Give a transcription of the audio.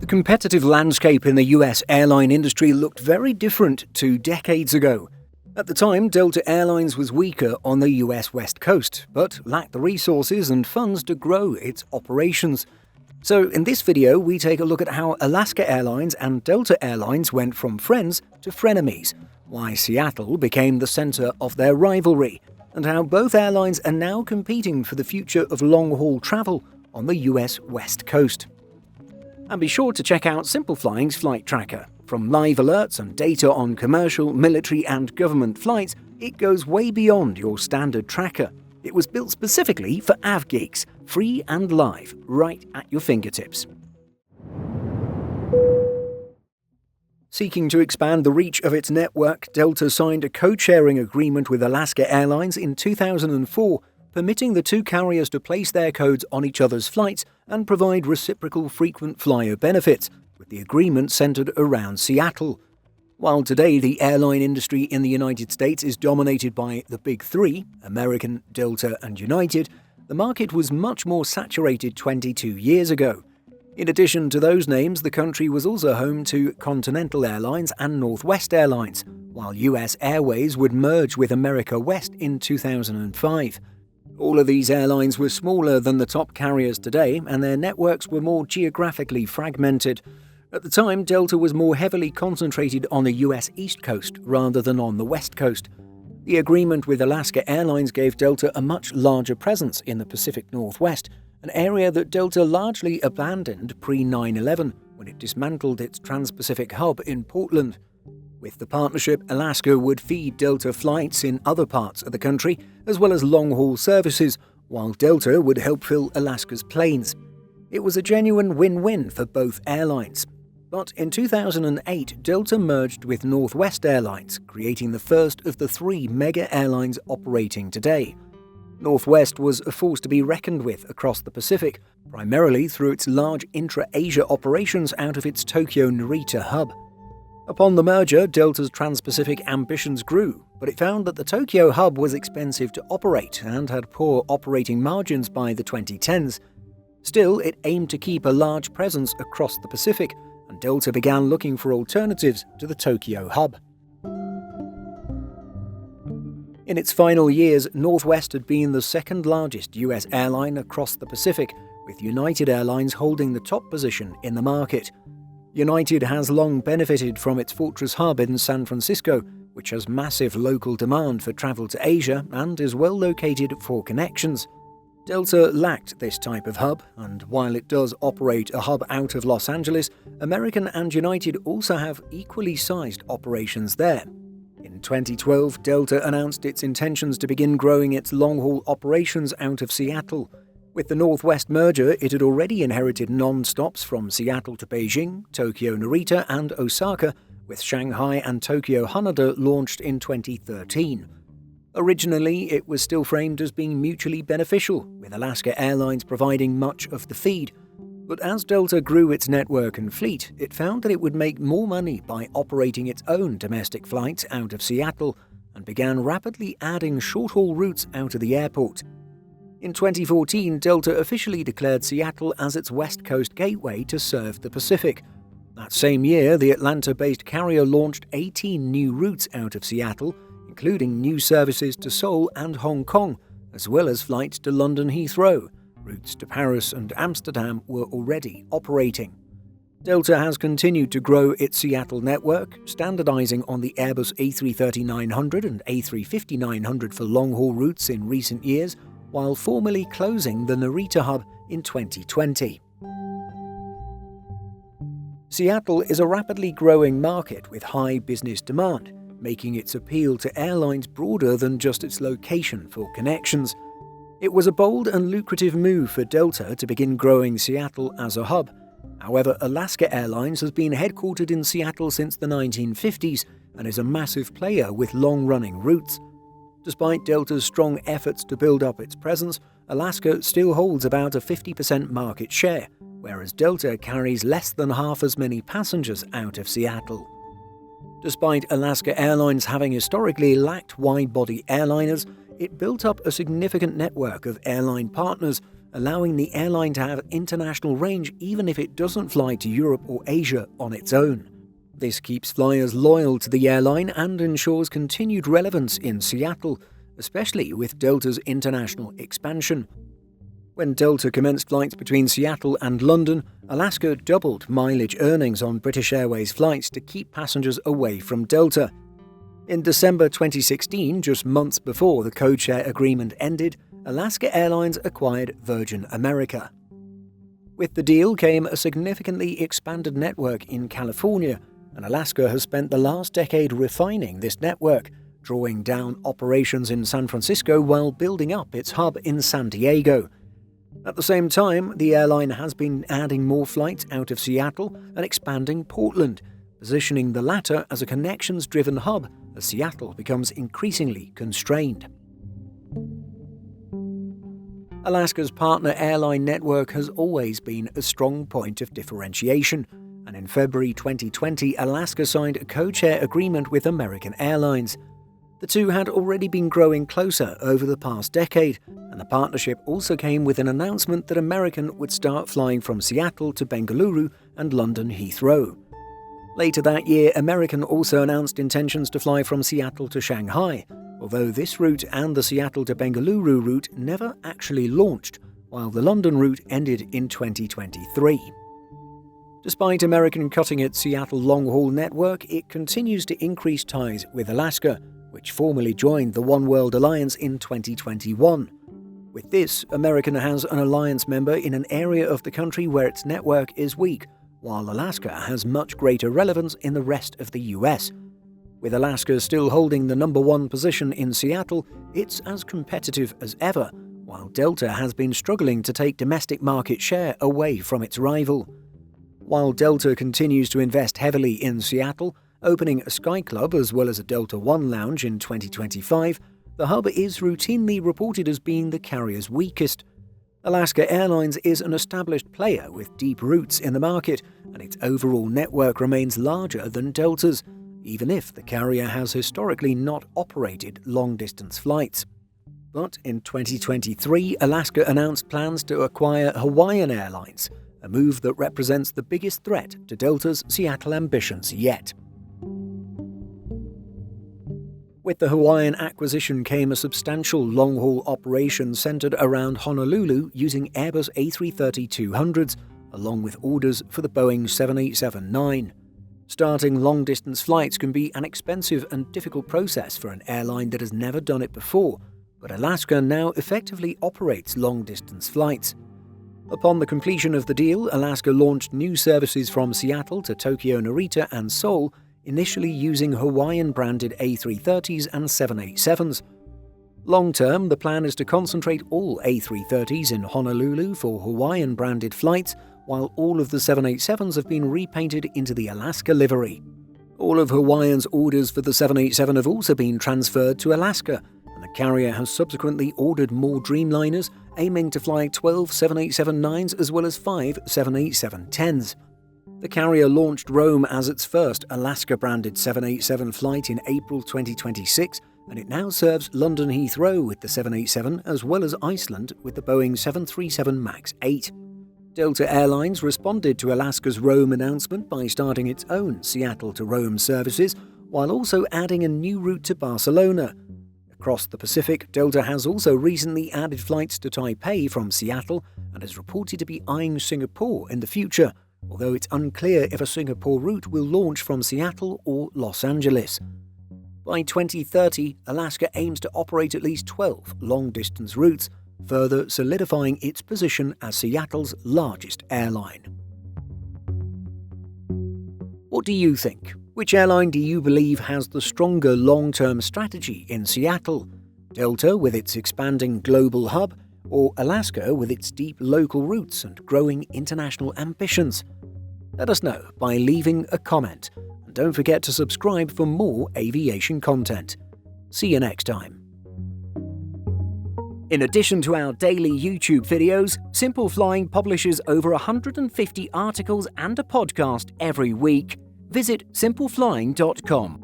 The competitive landscape in the US airline industry looked very different 2 decades ago. At the time, Delta Airlines was weaker on the US West Coast, but lacked the resources and funds to grow its operations. So in this video, we take a look at how Alaska Airlines and Delta Airlines went from friends to frenemies, why Seattle became the center of their rivalry, and how both airlines are now competing for the future of long-haul travel on the US West Coast. And be sure to check out Simpleflying's flight tracker. From live alerts and data on commercial, military and government flights, it goes way beyond your standard tracker. It was built specifically for avgeeks, free and live, right at your fingertips. Seeking to expand the reach of its network, Delta signed a code-sharing agreement with Alaska Airlines in 2004, permitting the two carriers to place their codes on each other's flights and provide reciprocal frequent flyer benefits, with the agreement centered around Seattle. While today the airline industry in the United States is dominated by the Big Three, American, Delta and United, the market was much more saturated 22 years ago. In addition to those names, the country was also home to Continental Airlines and Northwest Airlines, while US Airways would merge with America West in 2005. All of these airlines were smaller than the top carriers today, and their networks were more geographically fragmented. At the time, Delta was more heavily concentrated on the US East Coast rather than on the West Coast. The agreement with Alaska Airlines gave Delta a much larger presence in the Pacific Northwest, an area that Delta largely abandoned pre-9/11 when it dismantled its Trans-Pacific hub in Portland. With the partnership, Alaska would feed Delta flights in other parts of the country, as well as long-haul services, while Delta would help fill Alaska's planes. It was a genuine win-win for both airlines. But in 2008, Delta merged with Northwest Airlines, creating the first of the 3 mega airlines operating today. Northwest was a force to be reckoned with across the Pacific, primarily through its large intra-Asia operations out of its Tokyo Narita hub. Upon the merger, Delta's Trans-Pacific ambitions grew, but it found that the Tokyo hub was expensive to operate and had poor operating margins by the 2010s. Still, it aimed to keep a large presence across the Pacific, and Delta began looking for alternatives to the Tokyo hub. In its final years, Northwest had been the second largest US airline across the Pacific, with United Airlines holding the top position in the market. United has long benefited from its fortress hub in San Francisco, which has massive local demand for travel to Asia and is well located for connections. Delta lacked this type of hub, and while it does operate a hub out of Los Angeles, American and United also have equally sized operations there. In 2012, Delta announced its intentions to begin growing its long-haul operations out of Seattle. With the Northwest merger, it had already inherited non-stops from Seattle to Beijing, Tokyo Narita and Osaka, with Shanghai and Tokyo Haneda launched in 2013. Originally, it was still framed as being mutually beneficial, with Alaska Airlines providing much of the feed. But as Delta grew its network and fleet, it found that it would make more money by operating its own domestic flights out of Seattle, and began rapidly adding short-haul routes out of the airport. In 2014, Delta officially declared Seattle as its West Coast gateway to serve the Pacific. That same year, the Atlanta-based carrier launched 18 new routes out of Seattle, including new services to Seoul and Hong Kong, as well as flights to London Heathrow. Routes to Paris and Amsterdam were already operating. Delta has continued to grow its Seattle network, standardizing on the Airbus A330-900 and A350-900 for long-haul routes in recent years, while formally closing the Narita hub in 2020. Seattle is a rapidly growing market with high business demand, making its appeal to airlines broader than just its location for connections. It was a bold and lucrative move for Delta to begin growing Seattle as a hub. However, Alaska Airlines has been headquartered in Seattle since the 1950s and is a massive player with long-running routes. Despite Delta's strong efforts to build up its presence, Alaska still holds about a 50% market share, whereas Delta carries less than half as many passengers out of Seattle. Despite Alaska Airlines having historically lacked wide-body airliners, it built up a significant network of airline partners allowing the airline to have international range even if it doesn't fly to Europe or Asia on its own. This keeps flyers loyal to the airline and ensures continued relevance in Seattle, especially with Delta's international expansion. When Delta commenced flights between Seattle and London, Alaska doubled mileage earnings on British Airways flights to keep passengers away from Delta. In December 2016, just months before the codeshare agreement ended, Alaska Airlines acquired Virgin America. With the deal came a significantly expanded network in California, and Alaska has spent the last decade refining this network, drawing down operations in San Francisco while building up its hub in San Diego. At the same time, the airline has been adding more flights out of Seattle and expanding Portland, positioning the latter as a connections-driven hub as Seattle becomes increasingly constrained. Alaska's partner airline network has always been a strong point of differentiation, and in February 2020, Alaska signed a codeshare agreement with American Airlines. The two had already been growing closer over the past decade, and the partnership also came with an announcement that American would start flying from Seattle to Bengaluru and London Heathrow. Later that year, American also announced intentions to fly from Seattle to Shanghai, although this route and the Seattle to Bengaluru route never actually launched, while the London route ended in 2023. Despite American cutting its Seattle long-haul network, it continues to increase ties with Alaska, which formally joined the One World Alliance in 2021. With this, American has an alliance member in an area of the country where its network is weak, while Alaska has much greater relevance in the rest of the US. With Alaska still holding the number one position in Seattle, it's as competitive as ever, while Delta has been struggling to take domestic market share away from its rival. While Delta continues to invest heavily in Seattle, opening a Sky Club as well as a Delta One lounge in 2025, the hub is routinely reported as being the carrier's weakest. Alaska Airlines is an established player with deep roots in the market, and its overall network remains larger than Delta's, even if the carrier has historically not operated long-distance flights. But in 2023, Alaska announced plans to acquire Hawaiian Airlines, a move that represents the biggest threat to Delta's Seattle ambitions yet. With the Hawaiian acquisition came a substantial long-haul operation centered around Honolulu using Airbus A330-200s, along with orders for the Boeing 787-9. Starting long-distance flights can be an expensive and difficult process for an airline that has never done it before, but Alaska now effectively operates long-distance flights. Upon the completion of the deal, Alaska launched new services from Seattle to Tokyo Narita and Seoul, initially using Hawaiian-branded A330s and 787s. Long-term, the plan is to concentrate all A330s in Honolulu for Hawaiian-branded flights, while all of the 787s have been repainted into the Alaska livery. All of Hawaiian's orders for the 787 have also been transferred to Alaska, and the carrier has subsequently ordered more Dreamliners, aiming to fly 12 787-9s as well as 5 787-10s. The carrier launched Rome as its first Alaska-branded 787 flight in April 2026, and it now serves London Heathrow with the 787 as well as Iceland with the Boeing 737 MAX 8. Delta Airlines responded to Alaska's Rome announcement by starting its own Seattle to Rome services, while also adding a new route to Barcelona. Across the Pacific, Delta has also recently added flights to Taipei from Seattle and is reported to be eyeing Singapore in the future, although it's unclear if a Singapore route will launch from Seattle or Los Angeles. By 2030, Alaska aims to operate at least 12 long-distance routes, further solidifying its position as Seattle's largest airline. What do you think? Which airline do you believe has the stronger long-term strategy in Seattle? Delta with its expanding global hub, or Alaska with its deep local roots and growing international ambitions? Let us know by leaving a comment, and don't forget to subscribe for more aviation content. See you next time. In addition to our daily YouTube videos, Simple Flying publishes over 150 articles and a podcast every week. Visit simpleflying.com.